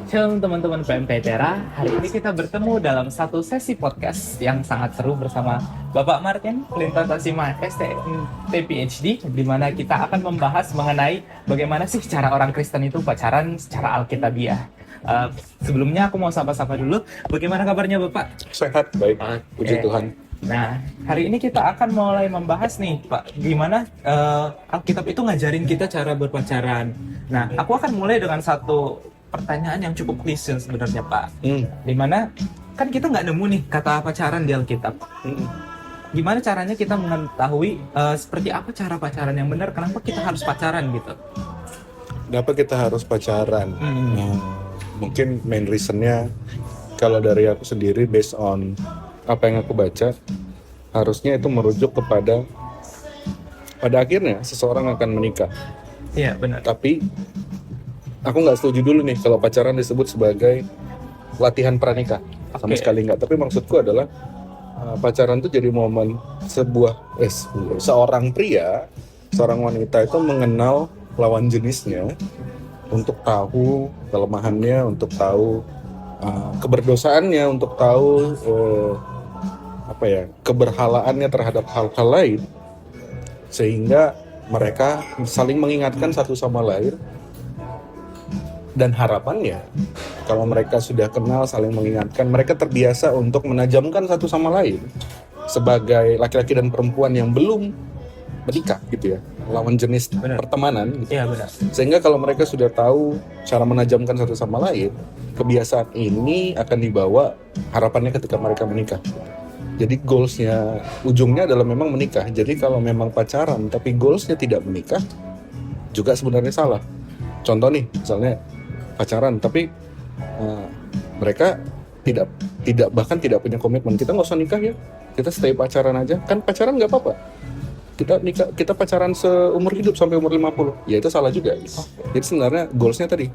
Shalom teman-teman PMP Tera, hari ini kita bertemu dalam satu sesi podcast yang sangat seru bersama Bapak Martin Clinton Tasima STMT PhD, di mana kita akan membahas mengenai bagaimana sih cara orang Kristen itu pacaran secara alkitabiah. Sebelumnya aku mau sapa-sapa dulu, bagaimana kabarnya Bapak? Sehat, baik, puji Tuhan. Nah, hari ini kita akan mulai membahas nih, Pak, gimana Alkitab itu ngajarin kita cara berpacaran. Nah, aku akan mulai dengan satu pertanyaan yang cukup klise sebenarnya, Pak. Dimana kan kita nggak nemu nih kata pacaran di Alkitab. Gimana caranya kita mengetahui seperti apa cara pacaran yang benar? Kenapa kita harus pacaran gitu? Kenapa kita harus pacaran? Mungkin main reasonnya, kalau dari aku sendiri, based on apa yang aku baca, harusnya itu merujuk kepada pada akhirnya seseorang akan menikah. Iya, benar. Tapi aku nggak setuju dulu nih kalau pacaran disebut sebagai latihan pranikah. Sama sekali nggak. Tapi maksudku adalah pacaran itu jadi momen seorang pria, seorang wanita itu mengenal lawan jenisnya untuk tahu kelemahannya, untuk tahu keberdosaannya, untuk tahu keberhalaannya terhadap hal-hal lain, sehingga mereka saling mengingatkan satu sama lain. Dan harapannya, kalau mereka sudah kenal, saling mengingatkan, mereka terbiasa untuk menajamkan satu sama lain sebagai laki-laki dan perempuan yang belum menikah gitu ya, lawan jenis pertemanan gitu. Iya, benar. Sehingga kalau mereka sudah tahu cara menajamkan satu sama lain, kebiasaan ini akan dibawa harapannya ketika mereka menikah. Jadi goalsnya, ujungnya adalah memang menikah. Jadi kalau memang pacaran tapi goalsnya tidak menikah, juga sebenarnya salah. Contoh nih, misalnya pacaran tapi mereka bahkan tidak punya komitmen. Kita nggak usah nikah ya, kita stay pacaran aja. Kan pacaran nggak apa-apa. Kita pacaran seumur hidup sampai umur 50. Ya itu salah juga. Jadi sebenarnya goalsnya tadi,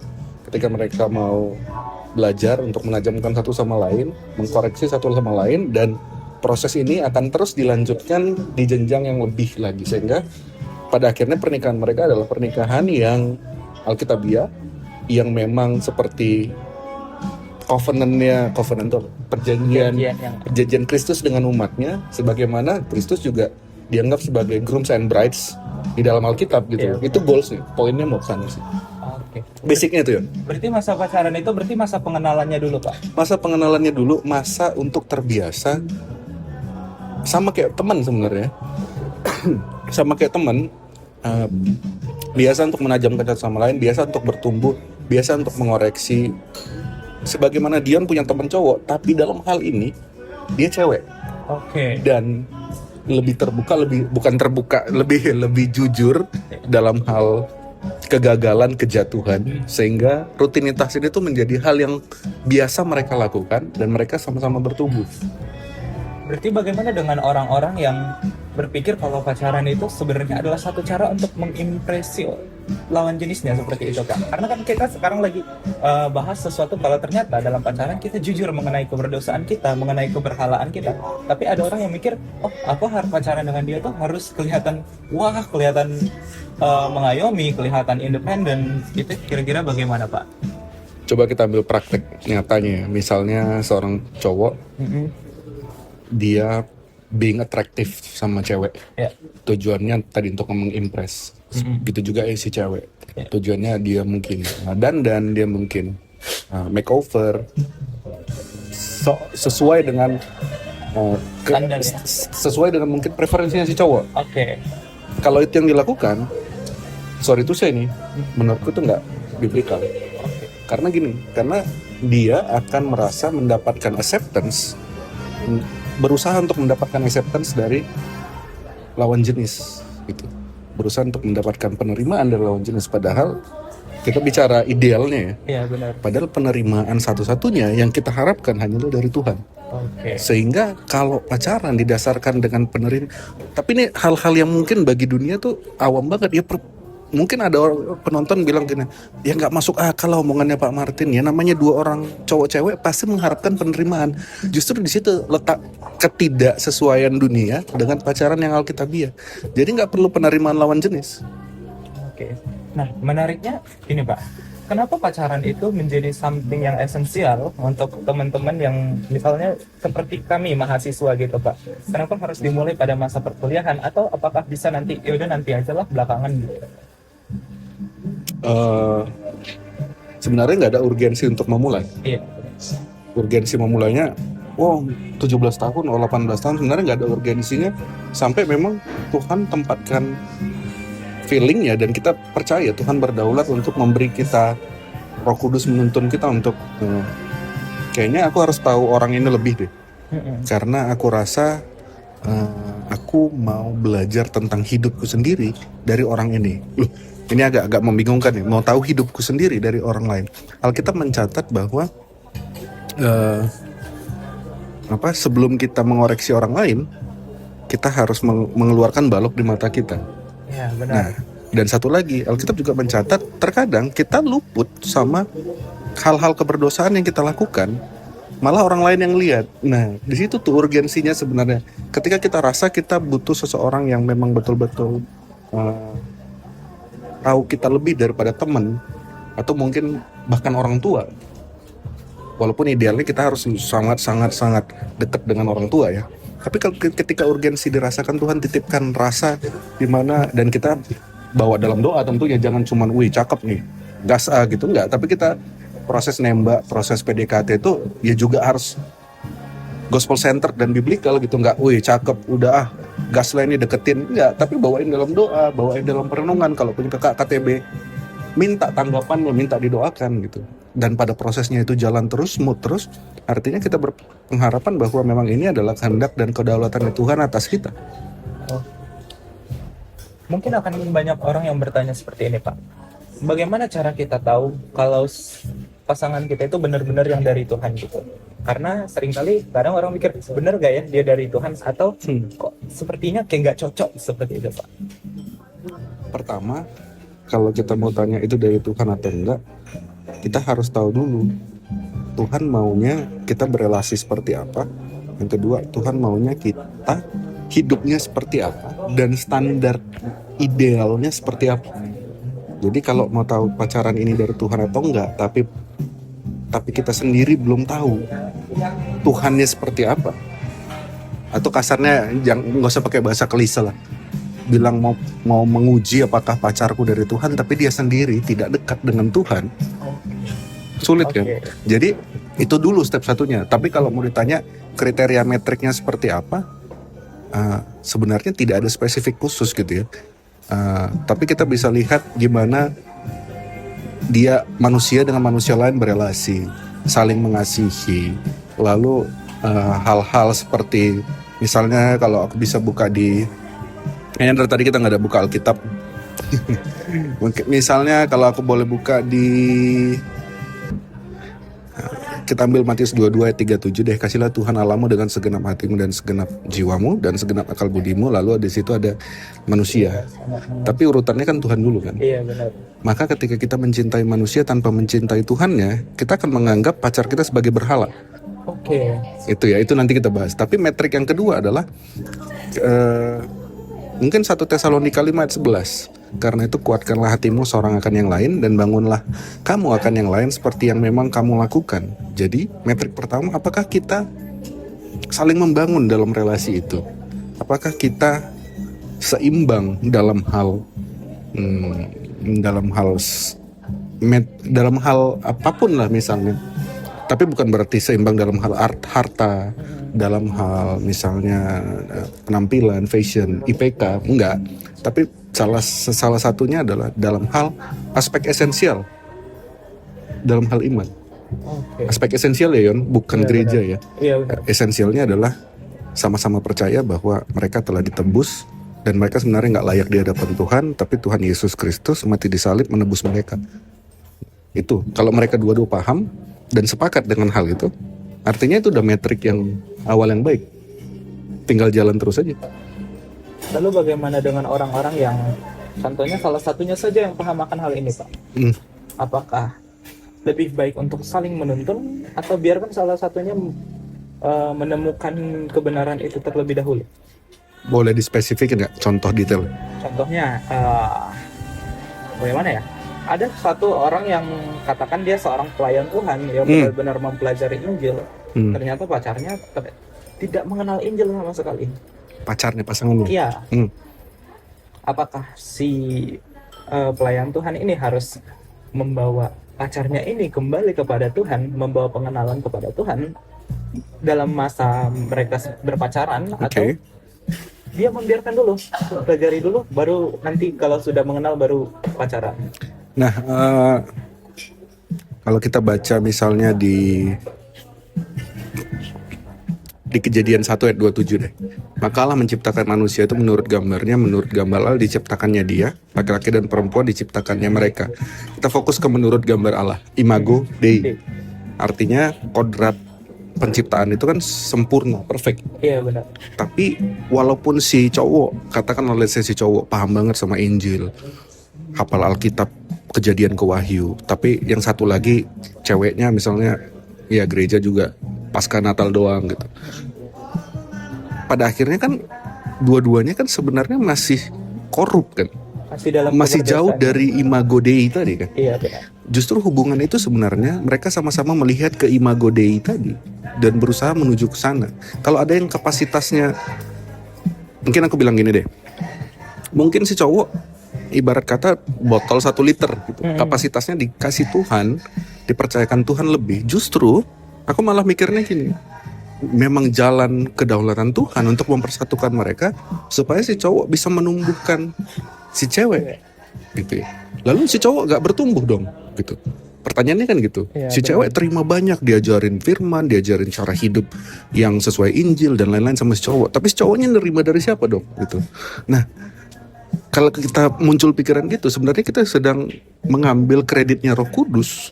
ketika mereka mau belajar untuk menajamkan satu sama lain, mengkoreksi satu sama lain, dan proses ini akan terus dilanjutkan di jenjang yang lebih lagi, sehingga pada akhirnya pernikahan mereka adalah pernikahan yang alkitabiah, yang memang seperti perjanjian Kristus dengan umatnya, sebagaimana Kristus juga dianggap sebagai grooms and brides di dalam Alkitab gitu. Itu goalsnya, poinnya mau kesana sih. Basicnya itu ya. Berarti masa pacaran itu berarti masa pengenalannya dulu, Pak? Masa pengenalannya dulu, masa untuk terbiasa. Sama kayak teman sebenarnya. Sama kayak teman, biasa untuk menajamkan satu sama lain, biasa untuk bertumbuh, biasa untuk mengoreksi. Sebagaimana Dion punya teman cowok, tapi dalam hal ini dia cewek. Dan lebih terbuka, lebih jujur dalam hal kegagalan, kejatuhan, sehingga rutinitas ini tuh menjadi hal yang biasa mereka lakukan dan mereka sama-sama bertumbuh. Berarti bagaimana dengan orang-orang yang berpikir kalau pacaran itu sebenarnya adalah satu cara untuk mengimpresi lawan jenisnya seperti itu, Kak? Karena kan kita sekarang lagi bahas sesuatu kalau ternyata dalam pacaran kita jujur mengenai keberdosaan kita, mengenai keberhalaan kita. Tapi ada orang yang mikir, aku harus pacaran dengan dia tuh harus kelihatan mengayomi, kelihatan independen. Itu kira-kira bagaimana, Pak? Coba kita ambil praktek nyatanya. Misalnya seorang cowok, dia being attractive sama cewek, tujuannya tadi untuk mengimpress. Gitu juga si cewek, tujuannya dia mungkin dandan, dia mungkin makeover, sesuai dengan sesuai dengan mungkin preferensinya si cowok. Kalau itu yang dilakukan, sorry to say nih, menurutku tuh nggak biblical. Karena dia akan merasa mendapatkan acceptance, berusaha untuk mendapatkan acceptance dari lawan jenis gitu, berusaha untuk mendapatkan penerimaan dari lawan jenis, padahal kita bicara idealnya ya. Benar. Padahal penerimaan satu-satunya yang kita harapkan hanyalah dari Tuhan. Sehingga kalau pacaran didasarkan dengan tapi ini hal-hal yang mungkin bagi dunia tuh awam banget ya. Mungkin ada penonton bilang gini, ya nggak masuk akal lah omongannya Pak Martin ya, namanya dua orang cowok cewek pasti mengharapkan penerimaan. Justru di situ letak ketidaksesuaian dunia dengan pacaran yang alkitabiah. Jadi nggak perlu penerimaan lawan jenis. Nah, menariknya ini Pak, kenapa pacaran itu menjadi something yang esensial untuk teman-teman yang misalnya seperti kami mahasiswa gitu Pak? Kenapa harus dimulai pada masa perkuliahan atau apakah bisa nanti yaudah nanti aja lah belakangan gitu? Eh, Sebenarnya nggak ada urgensi untuk memulai. Iya. Urgensi memulainya, 17 tahun atau 18 tahun, sebenarnya nggak ada urgensinya sampai memang Tuhan tempatkan feelingnya dan kita percaya Tuhan berdaulat untuk memberi kita Roh Kudus menuntun kita untuk kayaknya aku harus tahu orang ini lebih deh, karena aku rasa aku mau belajar tentang hidupku sendiri dari orang ini. Loh, ini agak membingungkan ya, mau tahu hidupku sendiri dari orang lain. Alkitab mencatat bahwa sebelum kita mengoreksi orang lain, kita harus mengeluarkan balok di mata kita. Ya, benar. Nah, dan satu lagi, Alkitab juga mencatat terkadang kita luput sama hal-hal keberdosaan yang kita lakukan, malah orang lain yang lihat. Nah, di situ tuh urgensinya sebenarnya. Ketika kita rasa kita butuh seseorang yang memang betul-betul tahu kita lebih daripada teman, atau mungkin bahkan orang tua. Walaupun idealnya kita harus sangat dekat dengan orang tua ya. Tapi ketika urgensi dirasakan, Tuhan titipkan rasa di mana, dan kita bawa dalam doa tentunya, jangan cuman wih cakep nih, gas gitu, enggak. Tapi kita proses nembak, proses PDKT itu ya juga harus gospel center dan biblical gitu, enggak wih cakep udah gas lah ini deketin, enggak. Tapi bawain dalam doa, bawain dalam perenungan. Kalau punya kakak KTB, minta tanggapannya, minta didoakan gitu. Dan pada prosesnya itu jalan terus, smooth terus, artinya kita berpengharapan bahwa memang ini adalah kehendak dan kedaulatan Tuhan atas kita. Mungkin akan banyak orang yang bertanya seperti ini Pak, bagaimana cara kita tahu kalau pasangan kita itu benar-benar yang dari Tuhan gitu? Karena seringkali kadang orang mikir, benar gak ya dia dari Tuhan, atau kok sepertinya kayak gak cocok seperti itu Pak? Pertama, kalau kita mau tanya itu dari Tuhan atau enggak, kita harus tahu dulu Tuhan maunya kita berelasi seperti apa. Yang kedua, Tuhan maunya kita hidupnya seperti apa, dan standar idealnya seperti apa. Jadi kalau mau tahu pacaran ini dari Tuhan atau enggak, tapi kita sendiri belum tahu Tuhannya seperti apa, atau kasarnya nggak usah pakai bahasa klise lah, bilang mau menguji apakah pacarku dari Tuhan, tapi dia sendiri tidak dekat dengan Tuhan, sulit kan? Jadi itu dulu step satunya. Tapi kalau mau ditanya kriteria metriknya seperti apa, sebenarnya tidak ada spesifik khusus gitu ya. Tapi kita bisa lihat gimana dia manusia dengan manusia lain berelasi, saling mengasihi. Lalu hal-hal seperti misalnya kalau aku bisa buka kayaknya dari tadi kita nggak ada buka Alkitab. Misalnya kalau aku boleh buka kita ambil Matius 22 ayat 37 deh. Kasihlah Tuhan Allahmu dengan segenap hatimu dan segenap jiwamu dan segenap akal budimu. Lalu di situ ada manusia. Tapi urutannya kan Tuhan dulu kan. Iya benar. Maka ketika kita mencintai manusia tanpa mencintai Tuhannya, kita akan menganggap pacar kita sebagai berhala. Oke. Itu nanti kita bahas. Tapi metrik yang kedua adalah mungkin 1 Tesalonika 5 ayat 11. Karena itu kuatkanlah hatimu seorang akan yang lain, dan bangunlah kamu akan yang lain seperti yang memang kamu lakukan. Jadi metrik pertama, apakah kita saling membangun dalam relasi itu? Apakah kita seimbang dalam hal dalam hal apapun lah misalnya. Tapi bukan berarti seimbang dalam hal harta, dalam hal misalnya penampilan, fashion, IPK, enggak. Tapi salah satunya adalah dalam hal aspek esensial, dalam hal iman. Aspek esensial ya Yon, bukan gereja ya. Esensialnya adalah sama-sama percaya bahwa mereka telah ditebus dan mereka sebenarnya nggak layak di hadapan Tuhan, tapi Tuhan Yesus Kristus mati di salib menebus mereka. Itu kalau mereka dua-dua paham dan sepakat dengan hal itu, artinya itu udah metrik yang awal yang baik. Tinggal jalan terus aja. Lalu bagaimana dengan orang-orang yang contohnya salah satunya saja yang paham akan hal ini Pak? Apakah lebih baik untuk saling menuntun atau biarkan salah satunya menemukan kebenaran itu terlebih dahulu? Boleh dispesifikin nggak contoh detail? Contohnya bagaimana ya? ada satu orang yang katakan dia seorang pelayan Tuhan yang benar-benar mempelajari Injil. Ternyata pacarnya tidak mengenal Injil sama sekali. Pacarnya, pasangannya. Iya. Apakah si pelayan Tuhan ini harus membawa pacarnya ini kembali kepada Tuhan, membawa pengenalan kepada Tuhan dalam masa mereka berpacaran, atau dia membiarkan dulu, pelajari dulu, baru nanti kalau sudah mengenal baru pacaran? Nah, kalau kita baca misalnya di Kejadian 1 ayat 27 deh. Maka Allah menciptakan manusia itu menurut gambarnya, menurut gambar Allah diciptakannya dia, laki-laki dan perempuan diciptakannya mereka. Kita fokus ke menurut gambar Allah, imago Dei. Artinya kodrat penciptaan itu kan sempurna, perfect. Iya benar. Tapi walaupun si cowok, katakan oleh si cowok paham banget sama Injil, hafal Alkitab, Kejadian ke Wahyu, tapi yang satu lagi ceweknya misalnya ya gereja juga pasca Natal doang gitu. Pada akhirnya kan dua-duanya kan sebenarnya masih korup kan, masih jauh dari imago Dei tadi kan. Iya benar. Justru hubungan itu sebenarnya mereka sama-sama melihat ke imago Dei tadi dan berusaha menuju ke sana. Kalau ada yang kapasitasnya, mungkin aku bilang gini deh, mungkin si cowok ibarat kata botol 1 liter gitu. Kapasitasnya dikasih Tuhan, dipercayakan Tuhan lebih. Justru aku malah mikirnya gini, memang jalan kedaulatan Tuhan untuk mempersatukan mereka supaya si cowok bisa menumbuhkan si cewek gitu ya. Lalu si cowok gak bertumbuh dong gitu. Pertanyaannya kan gitu. Ya, si cewek terima banyak, diajarin firman, diajarin cara hidup yang sesuai Injil dan lain-lain sama si cowok. Tapi si cowoknya nerima dari siapa dong gitu. Nah, kalau kita muncul pikiran gitu, sebenarnya kita sedang mengambil kreditnya Roh Kudus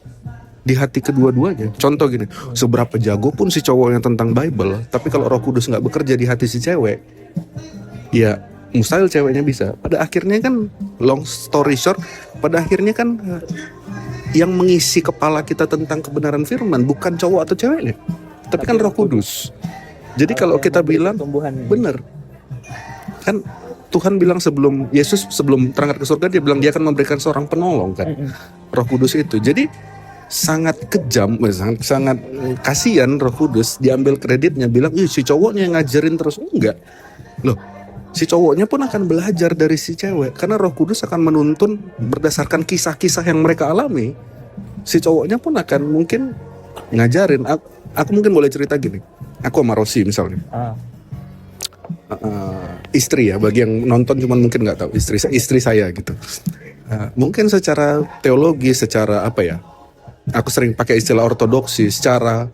di hati kedua-duanya. Contoh gini, seberapa jago pun si cowoknya tentang Bible, tapi kalau Roh Kudus nggak bekerja di hati si cewek, ya mustahil ceweknya bisa. Pada akhirnya kan, long story short, pada akhirnya kan yang mengisi kepala kita tentang kebenaran firman bukan cowok atau ceweknya, tapi kan Roh Kudus. Jadi kalau kita bilang benar, kan Tuhan bilang sebelum Yesus sebelum terangkat ke surga, dia bilang dia akan memberikan seorang penolong kan, Roh Kudus itu. Jadi sangat kejam, sangat kasihan Roh Kudus diambil kreditnya, bilang si cowoknya yang ngajarin terus. Enggak loh, si cowoknya pun akan belajar dari si cewek, karena Roh Kudus akan menuntun berdasarkan kisah-kisah yang mereka alami. Si cowoknya pun akan mungkin ngajarin. Aku mungkin boleh cerita gini, aku sama Rosi misalnya, istri ya, bagi yang nonton cuman mungkin nggak tahu, istri saya gitu. Mungkin secara teologi, secara apa ya, aku sering pakai istilah ortodoksi, secara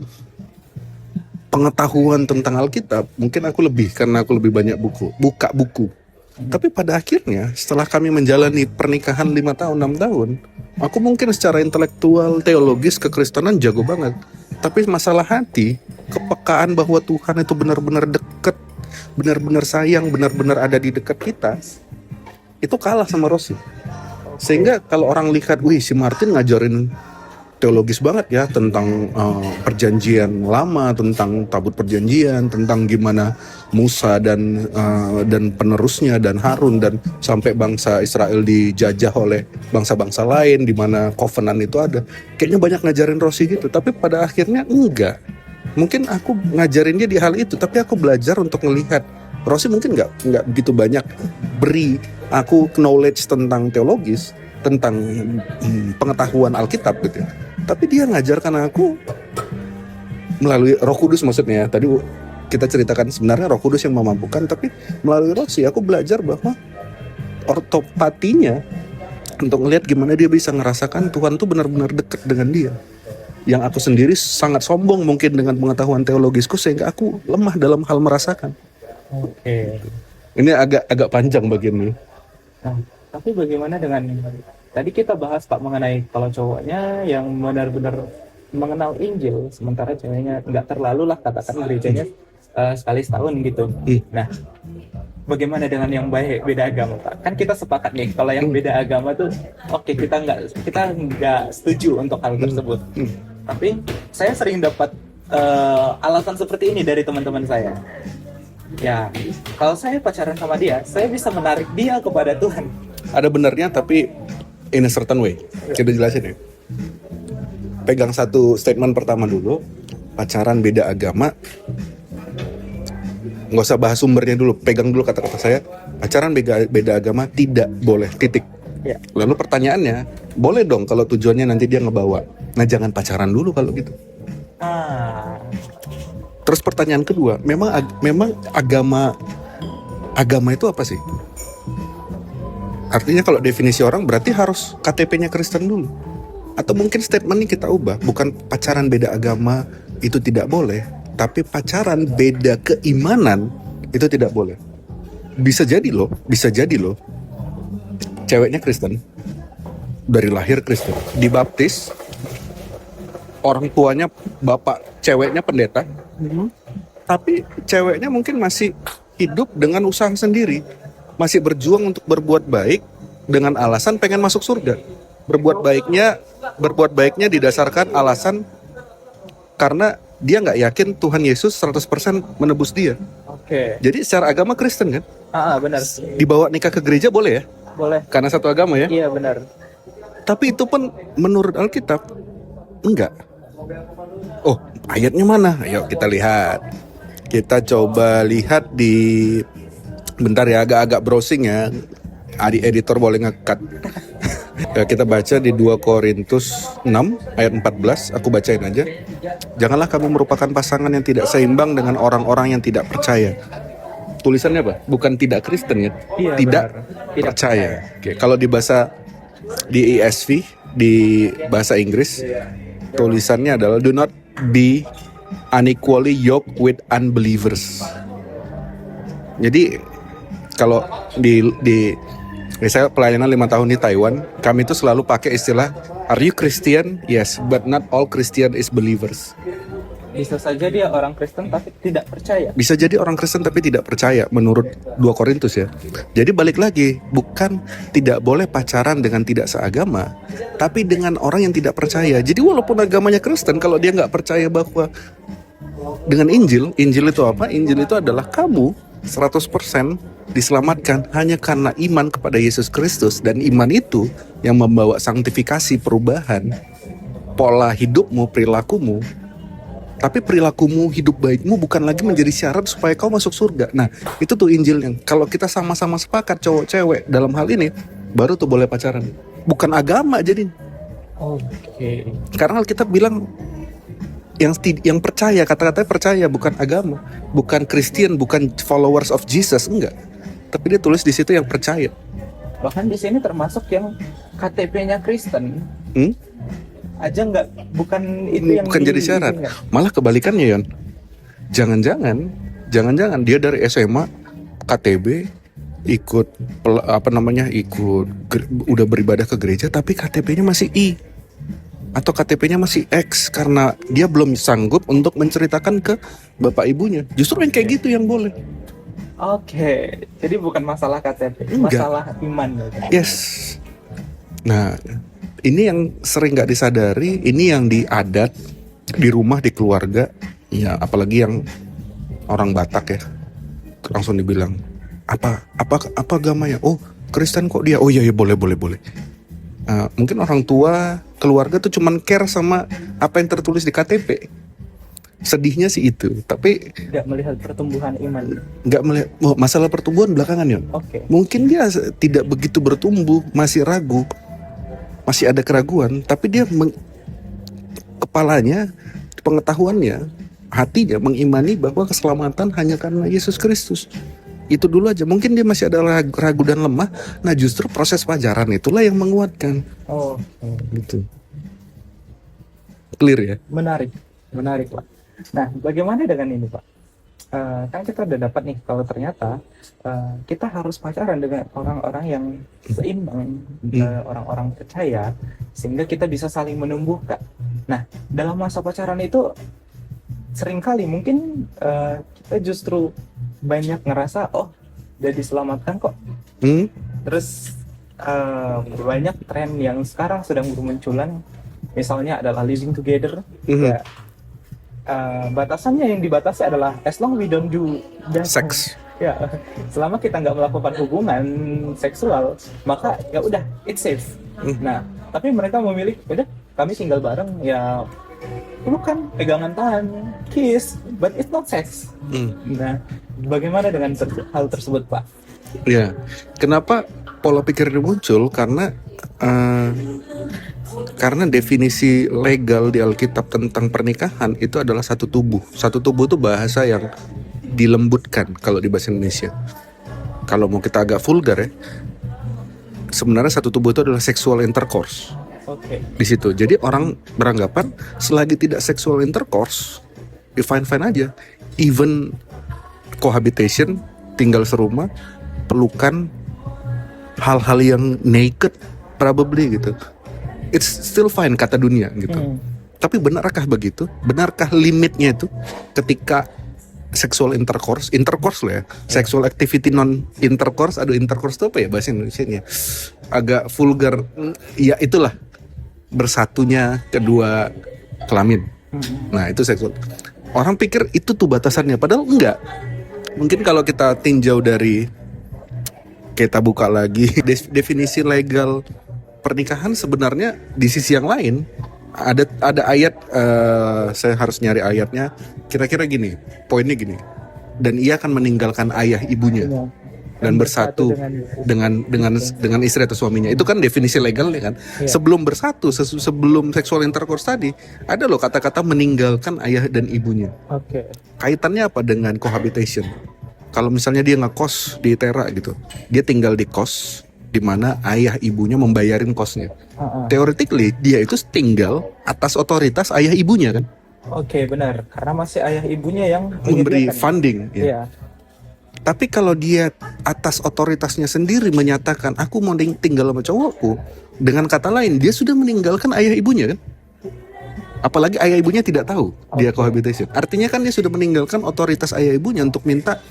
pengetahuan tentang Alkitab mungkin aku lebih, karena aku lebih banyak buka buku. Tapi pada akhirnya setelah kami menjalani pernikahan 5 tahun 6 tahun, aku mungkin secara intelektual, teologis, kekristenan jago banget, tapi masalah hati, kepekaan bahwa Tuhan itu benar-benar dekat, benar-benar sayang, benar-benar ada di dekat kita, itu kalah sama Rosi. Sehingga kalau orang lihat, wih si Martin ngajarin teologis banget ya tentang perjanjian lama, tentang tabut perjanjian, tentang gimana Musa dan penerusnya dan Harun dan sampai bangsa Israel dijajah oleh bangsa-bangsa lain, di mana covenant itu ada. Kayaknya banyak ngajarin Rosi gitu, tapi pada akhirnya enggak. Mungkin aku ngajarin dia di hal itu, tapi aku belajar untuk melihat Rosi mungkin nggak begitu banyak beri aku knowledge tentang teologis, tentang pengetahuan Alkitab gitu ya. Tapi dia ngajarkan aku melalui Roh Kudus, maksudnya tadi kita ceritakan sebenarnya Roh Kudus yang memampukan, tapi melalui Rosi aku belajar bahwa ortopatinya untuk melihat gimana dia bisa ngerasakan Tuhan tuh benar-benar dekat dengan dia. Yang aku sendiri sangat sombong mungkin dengan pengetahuan teologisku, sehingga aku lemah dalam hal merasakan. Oke. Ini agak panjang bagian ini. Nah, tapi bagaimana dengan tadi kita bahas Pak mengenai kalau cowoknya yang benar-benar mengenal Injil, sementara ceweknya nggak terlalu lah, katakan gerejanya sekali setahun gitu. Nah, bagaimana dengan yang beda agama Pak? Kan kita sepakat nih kalau yang beda agama tuh oke, kita nggak setuju untuk hal tersebut. Tapi saya sering dapat alasan seperti ini dari teman-teman saya. Ya, kalau saya pacaran sama dia, saya bisa menarik dia kepada Tuhan. Ada benarnya, tapi in a certain way. Kita jelasin ya. Pegang satu statement pertama dulu. Pacaran beda agama. Nggak usah bahas sumbernya dulu. Pegang dulu kata-kata saya. Pacaran beda agama tidak boleh. Titik. Ya. Lalu pertanyaannya, boleh dong kalau tujuannya nanti dia ngebawa. Nah jangan pacaran dulu kalau gitu. Terus pertanyaan kedua, memang agama itu apa sih? Artinya kalau definisi orang berarti harus KTP-nya Kristen dulu. Atau mungkin statement ini kita ubah, bukan pacaran beda agama itu tidak boleh, tapi pacaran beda keimanan itu tidak boleh. Bisa jadi loh, ceweknya Kristen, dari lahir Kristen, dibaptis, orang tuanya bapak ceweknya pendeta, tapi ceweknya mungkin masih hidup dengan usaha sendiri, masih berjuang untuk berbuat baik dengan alasan pengen masuk surga. Berbuat baiknya didasarkan alasan karena dia nggak yakin Tuhan Yesus 100% menebus dia. Oke. Jadi secara agama Kristen kan? Benar. Dibawa nikah ke gereja boleh ya? Boleh. Karena satu agama ya? Iya benar. Tapi itu pun menurut Alkitab enggak. Oh, ayatnya mana? Ayo kita lihat. Kita coba lihat di, bentar ya, agak-agak browsing ya. Adik editor boleh nge-cut. Ya, kita baca di 2 Korintus 6 ayat 14. Aku bacain aja. Janganlah kamu merupakan pasangan yang tidak seimbang dengan orang-orang yang tidak percaya. Tulisannya apa? Bukan tidak Kristen ya? Iya, tidak benar. percaya. Oke, kalau di bahasa di ESV, di bahasa Inggris, tulisannya adalah do not be unequally yoked with unbelievers. Jadi kalau saya pelayanan 5 tahun di Taiwan, kami itu selalu pakai istilah are you Christian? Yes, but not all Christian is believers. Bisa saja dia orang Kristen tapi tidak percaya. Bisa jadi orang Kristen tapi tidak percaya menurut 2 Korintus ya. Jadi balik lagi, bukan tidak boleh pacaran dengan tidak seagama, tapi dengan orang yang tidak percaya. Jadi walaupun agamanya Kristen, kalau dia nggak percaya bahwa dengan Injil itu apa? Injil itu adalah kamu 100% diselamatkan hanya karena iman kepada Yesus Kristus, dan iman itu yang membawa sanktifikasi, perubahan pola hidupmu, perilakumu. Tapi perilakumu, hidup baikmu bukan lagi menjadi syarat supaya kau masuk surga. Nah, itu tuh Injilnya. Kalau kita sama-sama sepakat cowok cewek dalam hal ini, baru tuh boleh pacaran. Bukan agama jadi. Oke. Karena Alkitab bilang yang percaya, kata-katanya percaya, bukan agama, bukan Kristen, bukan followers of Jesus, enggak. Tapi dia tulis di situ yang percaya. Bahkan di sini termasuk yang KTP-nya Kristen. Aja nggak, bukan itu yang bukan jadi syarat. Malah kebalikannya, Yon. Jangan-jangan dia dari SMA KTB ikut udah beribadah ke gereja tapi KTP-nya masih I atau KTP-nya masih X karena dia belum sanggup untuk menceritakan ke bapak ibunya. Justru yang kayak gitu yang boleh. Oke, jadi bukan masalah KTP, Enggak. masalah iman. Yes. Nah, ini yang sering nggak disadari, ini yang diadat di rumah, di keluarga, ya apalagi yang orang Batak ya, langsung dibilang apa agamanya? Oh Kristen kok dia? Oh iya boleh. Mungkin orang tua, keluarga tuh cuman care sama apa yang tertulis di KTP. Sedihnya sih itu, tapi Nggak melihat pertumbuhan iman. nggak melihat masalah pertumbuhan belakangan ya. Oke. Mungkin dia tidak begitu bertumbuh, masih ragu. Masih ada keraguan, tapi dia kepalanya, pengetahuannya, hatinya mengimani bahwa keselamatan hanya karena Yesus Kristus. Itu dulu aja. Mungkin dia masih ada ragu dan lemah. Nah, justru proses pacaran itulah yang menguatkan. Oh, Gitu. Clear ya? menarik Pak. Nah, bagaimana dengan ini Pak? Kan kita udah dapat nih kalau ternyata kita harus pacaran dengan orang-orang yang seimbang, orang-orang percaya, sehingga kita bisa saling menumbuhkan. Nah, dalam masa pacaran itu seringkali mungkin kita justru banyak ngerasa udah diselamatkan kok. Terus banyak tren yang sekarang sedang bermunculan, misalnya adalah living together. Ya, batasannya yang dibatasi adalah as long we don't do that, Seks. Ya, selama kita nggak melakukan hubungan seksual, maka ya udah, it's safe. Nah, tapi mereka memilih, "Ya udah, kami tinggal bareng, ya pelukan, pegangan tangan, kiss, but it's not sex." Nah, bagaimana dengan hal tersebut, Pak? Ya, kenapa pola pikir ini muncul? Karena definisi legal di Alkitab tentang pernikahan itu adalah satu tubuh. Satu tubuh itu bahasa yang dilembutkan kalau di bahasa Indonesia. Kalau mau kita agak vulgar ya, sebenarnya satu tubuh itu adalah sexual intercourse. Oke. Di situ. Jadi orang beranggapan selagi tidak sexual intercourse, ya fine-fine aja. Even cohabitation, tinggal serumah, pelukan, hal-hal yang naked probably gitu. It's still fine kata dunia gitu. Tapi benarkah begitu? Benarkah limitnya itu ketika sexual intercourse loh ya, sexual activity non intercourse, intercourse itu apa ya bahasa Indonesianya? Agak vulgar. Ya itulah, bersatunya kedua kelamin. Nah itu seksual. Orang pikir itu tuh batasannya, padahal enggak. Mungkin kalau kita tinjau dari, kita buka lagi definisi legal pernikahan, sebenarnya di sisi yang lain ada ayat, saya harus nyari ayatnya. Kira-kira gini, poinnya gini. Dan ia akan meninggalkan ayah ibunya dan bersatu dengan istri atau suaminya. Itu kan definisi legalnya kan. Sebelum bersatu, sebelum sexual intercourse tadi, ada loh kata-kata meninggalkan ayah dan ibunya. Kaitannya apa dengan cohabitation? Kalau misalnya dia ngekos di Tera gitu, dia tinggal di kos di mana ayah ibunya membayarin kosnya. Theoretically dia itu tinggal atas otoritas ayah ibunya kan. Oke, benar. Karena masih ayah ibunya yang Memberi menyediakan. funding. Iya. Tapi kalau dia atas otoritasnya sendiri menyatakan aku mau tinggal sama cowokku, dengan kata lain dia sudah meninggalkan ayah ibunya kan. Apalagi ayah ibunya tidak tahu dia cohabitation. Artinya kan dia sudah meninggalkan otoritas ayah ibunya untuk minta.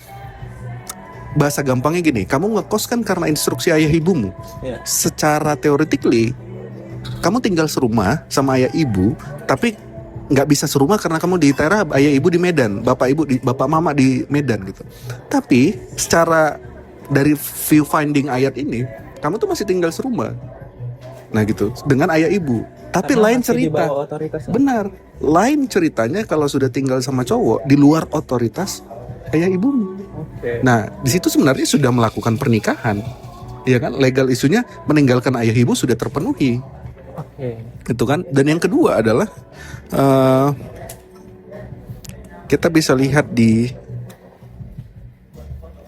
Bahasa gampangnya gini, kamu ngekos kan karena instruksi ayah ibumu. Secara theoretically, kamu tinggal serumah sama ayah ibu, tapi nggak bisa serumah karena kamu di Tera, ayah ibu di Medan, bapak mama di Medan gitu. Tapi secara dari view finding ayat ini, kamu tuh masih tinggal serumah. Nah gitu, dengan ayah ibu. Tapi Karena lain masih di cerita. bawah otoritasnya. Benar. Lain ceritanya kalau sudah tinggal sama cowok di luar otoritas ayah ibumu. Nah, di situ sebenarnya sudah melakukan pernikahan. Ya kan, legal isunya meninggalkan ayah ibu sudah terpenuhi. Itu kan. Dan yang kedua adalah kita bisa lihat di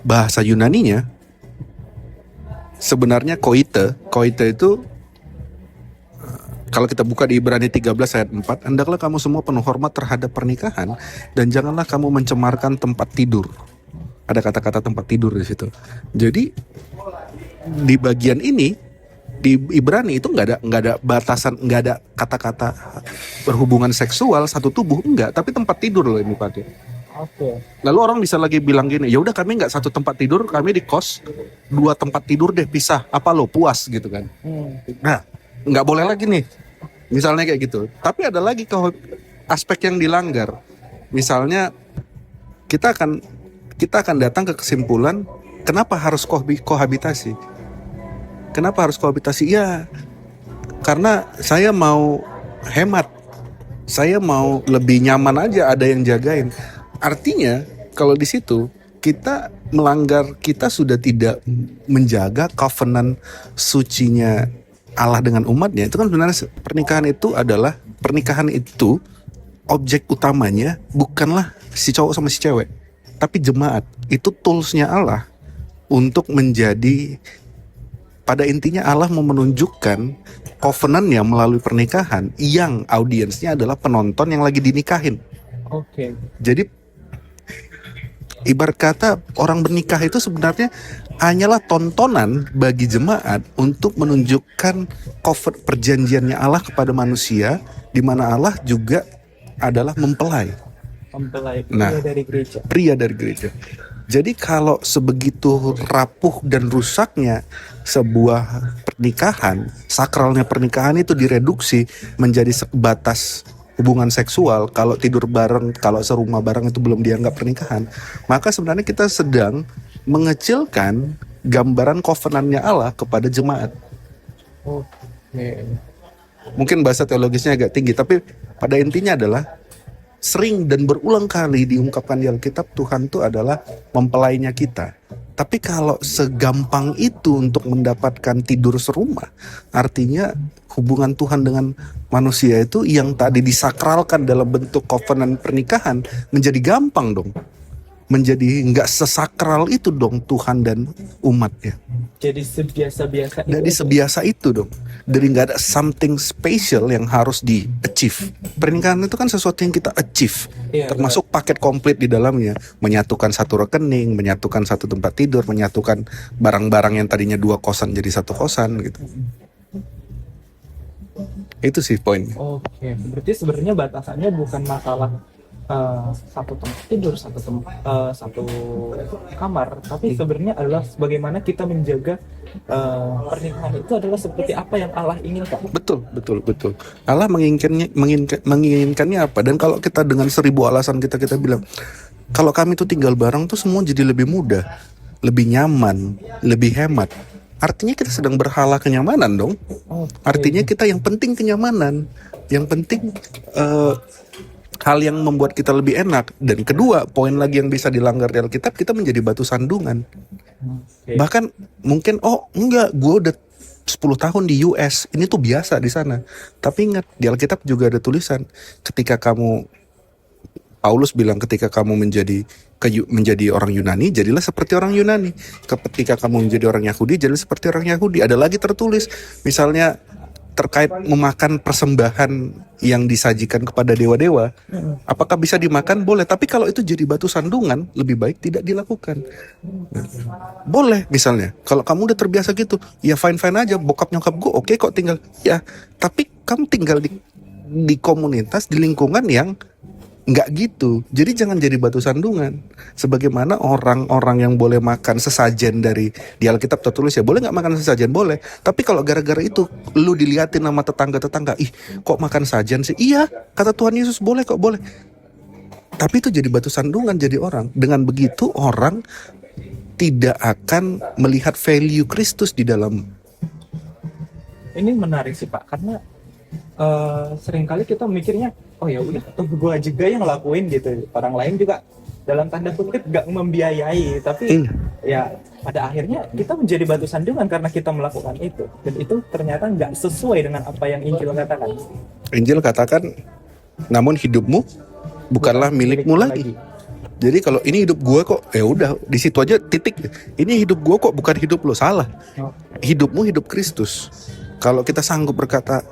bahasa Yunaninya, sebenarnya koite itu, kalau kita buka di Ibrani 13 ayat 4, hendaklah kamu semua penuh hormat terhadap pernikahan dan janganlah kamu mencemarkan tempat tidur. Ada kata-kata tempat tidur di situ. Jadi di bagian ini di Ibrani itu nggak ada batasan, nggak ada kata-kata berhubungan seksual satu tubuh, enggak, tapi tempat tidur loh ini pakai. Lalu orang bisa lagi bilang gini, ya udah kami nggak satu tempat tidur, kami di kos 2 tempat tidur deh, pisah. Apa lo puas gitu kan? Nah, nggak boleh lagi nih. Misalnya kayak gitu. Tapi ada lagi aspek yang dilanggar. Misalnya kita akan datang ke kesimpulan kenapa harus kohabitasi? Kenapa harus kohabitasi? Ya, karena saya mau hemat. Saya mau lebih nyaman aja ada yang jagain. Artinya kalau di situ kita melanggar, kita sudah tidak menjaga covenant sucinya Allah dengan umatnya. Itu kan sebenarnya pernikahan itu objek utamanya bukanlah si cowok sama si cewek, tapi jemaat. Itu toolsnya Allah untuk menjadi, pada intinya Allah mau menunjukkan covenantnya melalui pernikahan yang audiensnya adalah penonton yang lagi dinikahin. Jadi ibarat kata orang bernikah itu sebenarnya hanyalah tontonan bagi jemaat untuk menunjukkan perjanjiannya Allah kepada manusia, di mana Allah juga adalah mempelai pria dari gereja. Jadi kalau sebegitu rapuh dan rusaknya sebuah pernikahan, sakralnya pernikahan itu direduksi menjadi sebatas hubungan seksual, kalau tidur bareng, kalau serumah bareng itu belum dianggap pernikahan, maka sebenarnya kita sedang mengecilkan gambaran covenantnya Allah kepada jemaat. Oke. Mungkin bahasa teologisnya agak tinggi, tapi pada intinya adalah sering dan berulang kali diungkapkan di Alkitab, Tuhan itu adalah mempelainya kita. Tapi kalau segampang itu untuk mendapatkan tidur serumah, artinya hubungan Tuhan dengan manusia itu yang tadi disakralkan dalam bentuk covenant pernikahan menjadi gampang dong. Menjadi nggak sesakral itu dong Tuhan dan umatnya. Jadi sebiasa-biasa itu. Jadi sebiasa itu dong. Dari nggak ada something special yang harus di achieve. Pernikahan itu kan sesuatu yang kita achieve. Iya, Termasuk paket komplit di dalamnya. Menyatukan satu rekening, menyatukan satu tempat tidur, menyatukan barang-barang yang tadinya 2 kosan jadi 1 kosan gitu. Itu sih poinnya. Oke, berarti sebenarnya batasannya bukan masalah satu tempat tidur, satu kamar, tapi sebenarnya adalah bagaimana kita menjaga pernikahan itu adalah seperti apa yang Allah inginkan. Betul. Allah menginginkannya apa? Dan kalau kita dengan 1000 alasan kita bilang, kalau kami tuh tinggal bareng tuh semua jadi lebih mudah, lebih nyaman, lebih hemat. Artinya kita sedang berhala kenyamanan dong. Artinya kita yang penting kenyamanan, yang penting hal yang membuat kita lebih enak. Dan kedua, poin lagi yang bisa dilanggar di Alkitab, kita menjadi batu sandungan. Bahkan mungkin, enggak, gue udah 10 tahun di US, ini tuh biasa di sana. Tapi ingat, di Alkitab juga ada tulisan, Paulus bilang ketika kamu menjadi orang Yunani, jadilah seperti orang Yunani. Ketika kamu menjadi orang Yahudi, jadilah seperti orang Yahudi. Ada lagi tertulis, misalnya terkait memakan persembahan yang disajikan kepada dewa-dewa, apakah bisa dimakan? Boleh, tapi kalau itu jadi batu sandungan, lebih baik tidak dilakukan. Boleh, misalnya, kalau kamu udah terbiasa gitu, ya fine-fine aja, bokap nyokap gue oke kok tinggal, ya, tapi kamu tinggal di komunitas, di lingkungan yang nggak gitu. Jadi jangan jadi batu sandungan. Sebagaimana orang-orang yang boleh makan sesajen di Alkitab tertulis ya, boleh nggak makan sesajen? Boleh. Tapi kalau gara-gara itu lu diliatin sama tetangga-tetangga, ih kok makan sajen sih? Iya, kata Tuhan Yesus boleh kok, boleh. Tapi itu jadi batu sandungan jadi orang. Dengan begitu orang tidak akan melihat value Kristus di dalam. Ini menarik sih Pak, karena seringkali kita mikirnya, oh ya udah, gue juga yang ngelakuin gitu, orang lain juga dalam tanda kutip gak membiayai, tapi ya pada akhirnya kita menjadi batu sandungan karena kita melakukan itu, dan itu ternyata gak sesuai dengan apa yang Injil katakan. Injil katakan, namun hidupmu bukanlah milikmu lagi. Jadi kalau ini hidup gue kok, ya udah di situ aja titik. Ini hidup gue kok, bukan hidup lo, salah. Hidupmu hidup Kristus. Kalau kita sanggup berkata,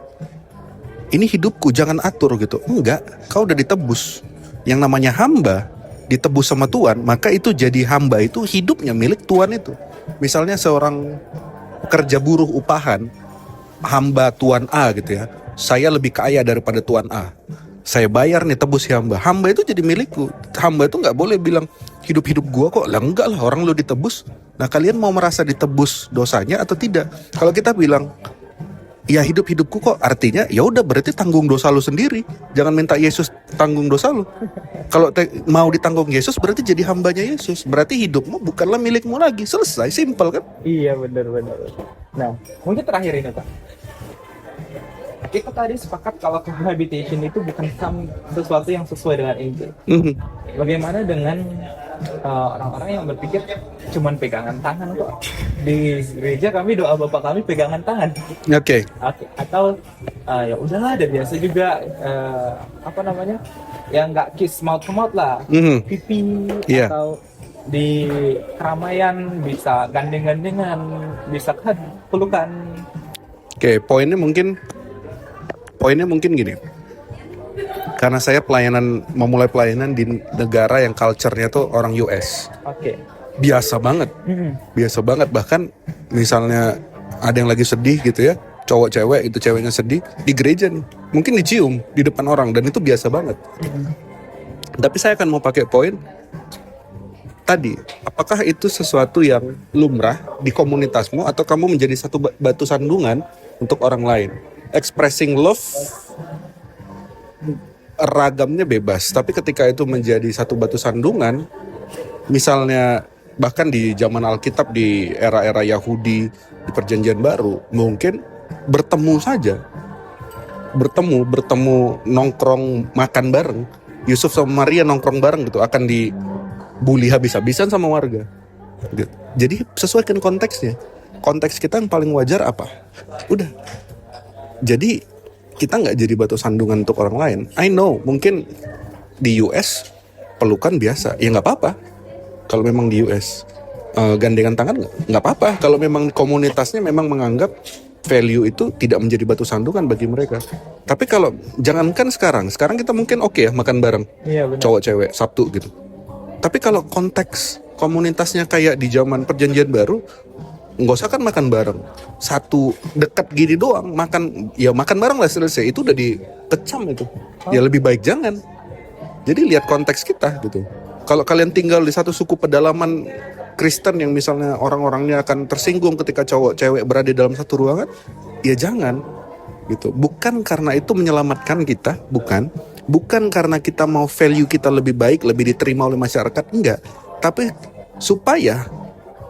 ini hidupku, jangan atur gitu. Enggak, kau udah ditebus. Yang namanya hamba ditebus sama Tuhan, maka itu jadi hamba itu hidupnya milik Tuhan itu. Misalnya seorang pekerja buruh upahan, hamba Tuan A gitu ya. Saya lebih kaya daripada Tuan A. Saya bayar nih tebus hamba. Hamba itu jadi milikku. Hamba itu nggak boleh bilang hidup-hidup gua kok. Lah enggak lah, orang lu ditebus. Nah kalian mau merasa ditebus dosanya atau tidak? Kalau kita bilang ya hidup-hidupku kok, artinya ya udah berarti tanggung dosa lu sendiri. Jangan minta Yesus tanggung dosa lu. Kalau mau ditanggung Yesus berarti jadi hambanya Yesus. Berarti hidupmu bukanlah milikmu lagi. Selesai, simple kan? Iya benar. Nah mungkin terakhir ini Pak, kita tadi sepakat kalau cohabitation itu bukan sesuatu yang sesuai dengan Injil. Bagaimana dengan orang-orang yang berpikir cuman pegangan tangan kok? Di gereja kami doa Bapak kami pegangan tangan. Oke. Atau ya udahlah, ada biasa juga ya nggak kiss mouth to mouth lah, pipi atau di keramaian bisa gandeng-gandengan, bisa pelukan. Oke, poinnya mungkin gini. Karena saya memulai pelayanan di negara yang culture-nya tuh orang US. Oke. Biasa banget. Bahkan misalnya ada yang lagi sedih gitu ya, cowok cewek itu, ceweknya sedih di gereja nih, mungkin dicium di depan orang, dan itu biasa banget. Tapi saya akan mau pakai poin tadi, apakah itu sesuatu yang lumrah di komunitasmu atau kamu menjadi satu batu sandungan untuk orang lain? Expressing love ragamnya bebas, tapi ketika itu menjadi satu batu sandungan, misalnya bahkan di zaman Alkitab, di era-era Yahudi, di Perjanjian Baru, mungkin bertemu saja, bertemu nongkrong makan bareng, Yusuf sama Maria nongkrong bareng gitu, akan dibully habis-habisan sama warga. Jadi sesuaikan konteksnya. Konteks kita yang paling wajar apa? Udah. Jadi kita nggak jadi batu sandungan untuk orang lain. I know mungkin di US pelukan biasa, ya nggak apa-apa. Kalau memang di US gandengan tangan nggak apa-apa. Kalau memang komunitasnya memang menganggap value itu tidak menjadi batu sandungan bagi mereka. Tapi kalau jangankan sekarang kita mungkin oke ya makan bareng, Iya, benar. cowok cewek Sabtu gitu. Tapi kalau konteks komunitasnya kayak di zaman Perjanjian Baru, nggak usah kan makan bareng, satu dekat gini doang makan bareng lah, selesai, itu udah dikecam itu. Ya lebih baik jangan. Jadi lihat konteks kita gitu. Kalau kalian tinggal di satu suku pedalaman Kristen yang misalnya orang-orangnya akan tersinggung ketika cowok cewek berada dalam satu ruangan, ya jangan gitu. Bukan karena itu menyelamatkan kita, bukan karena kita mau value kita lebih baik, lebih diterima oleh masyarakat, enggak. Tapi supaya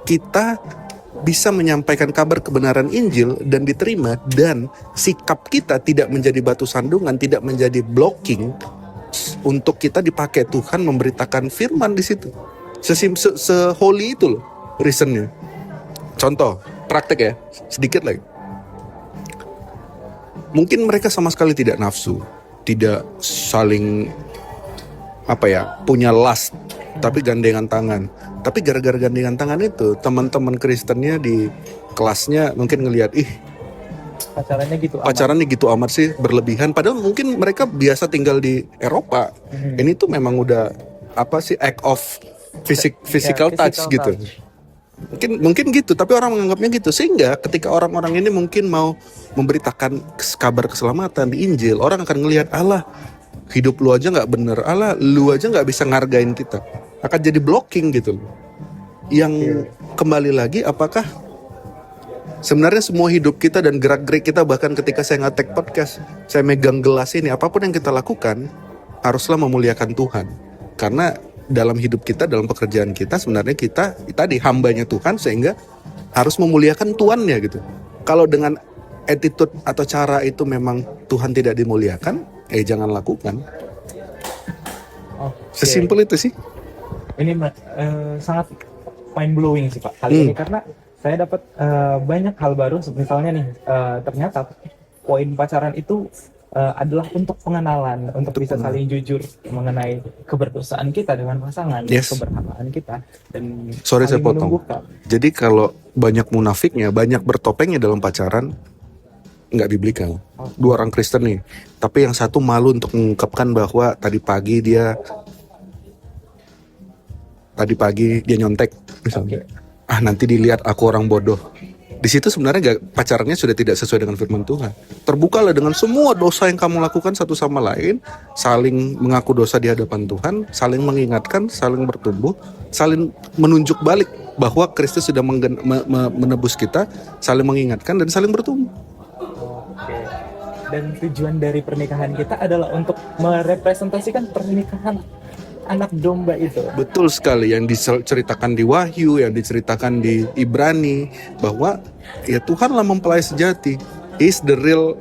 kita bisa menyampaikan kabar kebenaran Injil dan diterima, dan sikap kita tidak menjadi batu sandungan, tidak menjadi blocking untuk kita dipakai Tuhan memberitakan firman di situ. Se-holy itu loh reasonnya. Contoh praktek ya, sedikit lagi. Mungkin mereka sama sekali tidak nafsu, tidak saling punya lust, tapi gandengan tangan. Tapi gara-gara gandengan tangan itu, teman-teman Kristennya di kelasnya mungkin ngelihat, pacarannya gitu amat sih, berlebihan. Padahal mungkin mereka biasa tinggal di Eropa. Ini tuh memang udah act of physical touch gitu. Mungkin gitu, tapi orang menganggapnya gitu. Sehingga ketika orang-orang ini mungkin mau memberitakan kabar keselamatan di Injil, orang akan ngelihat, Allah, hidup lu aja nggak bener, Allah, lu aja nggak bisa ngargain kita. Akan jadi blocking gitu. Yang kembali lagi, apakah sebenarnya semua hidup kita dan gerak-gerik kita, bahkan ketika saya nge-tag podcast, saya megang gelas ini, apapun yang kita lakukan haruslah memuliakan Tuhan. Karena dalam hidup kita, dalam pekerjaan kita, sebenarnya kita tadi hambanya Tuhan, sehingga harus memuliakan Tuannya gitu. Kalau dengan attitude atau cara itu memang Tuhan tidak dimuliakan, jangan lakukan. Sesimpel itu sih. Ini sangat mind blowing sih Pak kali ini, karena saya dapat banyak hal baru. Misalnya nih, ternyata poin pacaran itu adalah untuk pengenalan, untuk bisa saling jujur mengenai keberdosaan kita dengan pasangan, keberhamaan kita, dan Sorry saya potong. menumbuhkan. Jadi kalau banyak munafiknya, banyak bertopengnya dalam pacaran, nggak biblikal. Dua orang Kristen nih, tapi yang satu malu untuk mengungkapkan bahwa tadi pagi dia nyontek misalnya. Nanti dilihat aku orang bodoh. Di situ sebenarnya pacarannya sudah tidak sesuai dengan firman Tuhan. Terbukalah dengan semua dosa yang kamu lakukan satu sama lain, saling mengaku dosa di hadapan Tuhan, saling mengingatkan, saling bertumbuh, saling menunjuk balik bahwa Kristus sudah menebus kita, saling mengingatkan dan saling bertumbuh. Oke. Dan tujuan dari pernikahan kita adalah untuk merepresentasikan pernikahan anak domba itu. Betul sekali, yang diceritakan di Wahyu, yang diceritakan di Ibrani, bahwa ya Tuhanlah mempelai sejati. He's the real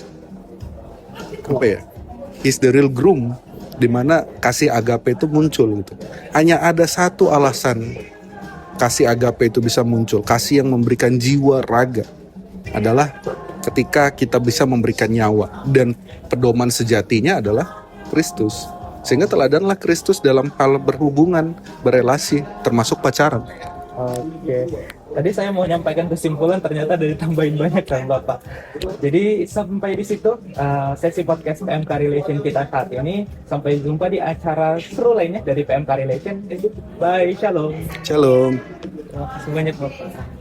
He's the real groom, di mana kasih agape itu muncul gitu. Hanya ada satu alasan kasih agape itu bisa muncul, kasih yang memberikan jiwa raga, adalah ketika kita bisa memberikan nyawa, dan pedoman sejatinya adalah Kristus. Sehingga teladanlah Kristus dalam hal berhubungan, berelasi, termasuk pacaran. Oke. Tadi saya mau menyampaikan kesimpulan, ternyata ada ditambahin banyak kan Bapak. Jadi sampai di situ sesi podcast PMK Relation kita saat ini. Sampai jumpa di acara seru lainnya dari PMK Relation. Bye, shalom. Shalom. Terima kasih banyak Bapak.